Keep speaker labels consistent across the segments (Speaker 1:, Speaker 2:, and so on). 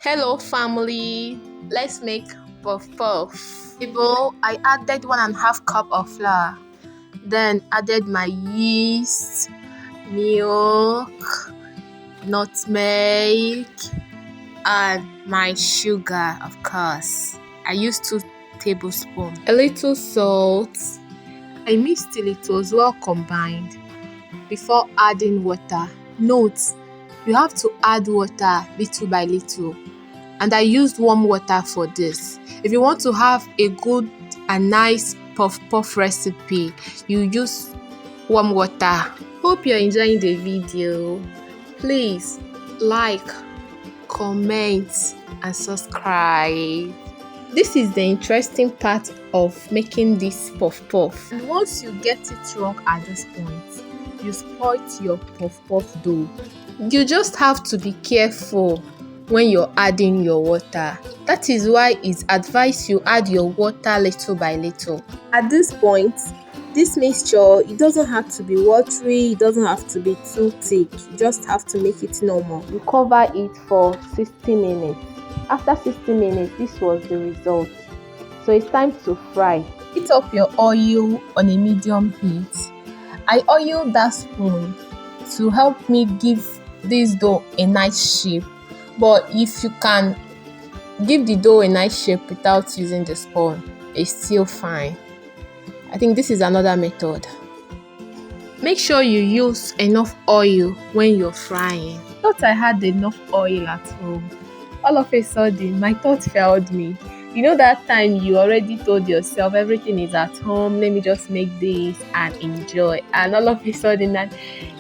Speaker 1: Hello family, let's make puff puff. In a bowl, I added 1.5 cup of flour, then added my yeast, milk, nutmeg, and my sugar, of course. I used 2 tablespoons. A little salt. I mixed till it was well combined before adding water. Note, you have to add water little by little, and I used warm water for this. If you want to have a good and nice puff puff recipe, you use warm water. Hope you're enjoying the video. Please like, comment, and subscribe. This is the interesting part of making this puff puff. And once you get it wrong at this point, you spoiled your puff puff dough. You just have to be careful when you're adding your water. That is why it's advised you add your water little by little. At this point, this mixture, it doesn't have to be watery, it doesn't have to be too thick. You just have to make it normal. You cover it for 60 minutes. After 60 minutes, this was the result. So it's time to fry. Heat up your oil on a medium heat. I oiled that spoon to help me give this dough a nice shape. But if you can give the dough a nice shape without using the spoon, it's still fine. I think this is another method. Make sure you use enough oil when you're frying. I thought I had enough oil at home. All of a sudden, my thought failed me. You know that time you already told yourself everything is at home, let me just make this and enjoy. And all of a sudden, it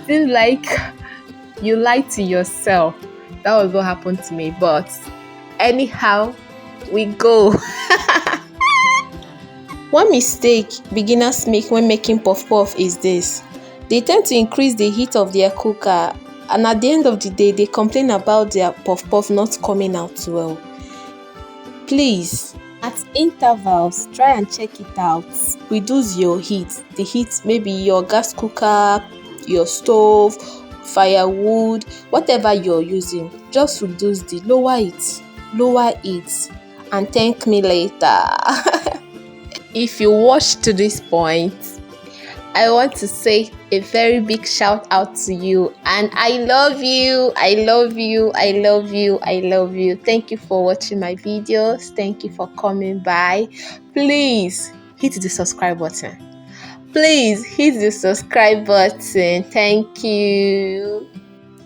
Speaker 1: seems like you lied to yourself. That was what happened to me, but anyhow, we go. One mistake beginners make when making puff puff is this: they tend to increase the heat of their cooker, and at the end of the day, they complain about their puff puff not coming out well. Please, at intervals, try and check it out. Reduce your heat. The heat, maybe your gas cooker, your stove, firewood, whatever you're using, just reduce the lower it and thank me later. If you watched to this point, I want to say a very big shout out to you, and I love you. Thank you for watching my videos. Thank you for coming by. Please hit the subscribe button. Thank you.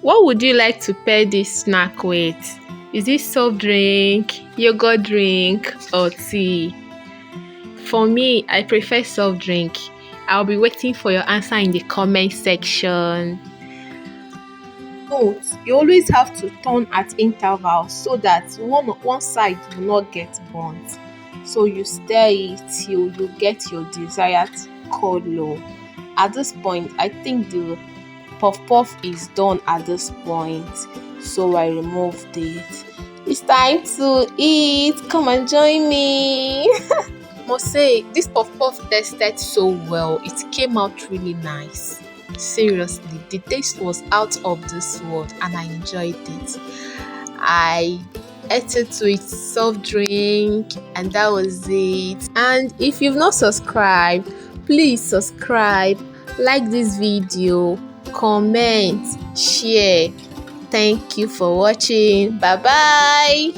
Speaker 1: What would you like to pair this snack with? Is it soft drink, yogurt drink, or tea? For me, I prefer soft drink. I'll be waiting for your answer in the comment section. Note, you always have to turn at intervals so that one side will not get burnt. So you stir it till you get your desired color. At this point, I think the puff puff is done at this point, so I removed it. It's time to eat. Come and join me. Must say, this puff puff tasted so well. It came out really nice. Seriously, the taste was out of this world and I enjoyed it. I ate it with soft drink and that was it. And if you've not subscribed, please subscribe, like this video, comment, share. Thank you for watching. Bye bye.